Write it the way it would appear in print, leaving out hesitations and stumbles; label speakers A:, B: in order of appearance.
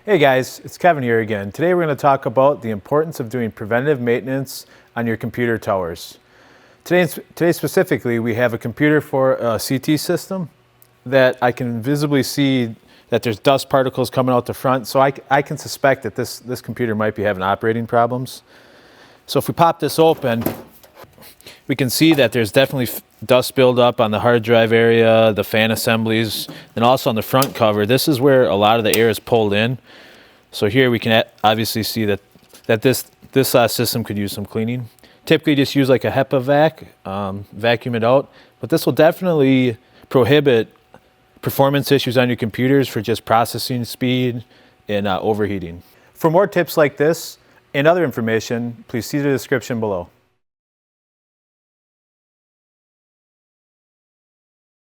A: Hey guys, it's Kevin here again. Today we're going to talk about the importance of doing preventative maintenance on your computer towers. Today specifically, we have a computer for a CT system that I can visibly see that there's dust particles coming out the front, so I can suspect that this computer might be having operating problems. So if we pop this open, we can see that there's definitely dust buildup on the hard drive area, the fan assemblies, and also on the front cover. This is where a lot of the air is pulled in. So here we can obviously see that this system could use some cleaning. Typically just use like a HEPA vacuum it out, but this will definitely prohibit performance issues on your computers for just processing speed and overheating. For more tips like this and other information, please see the description below.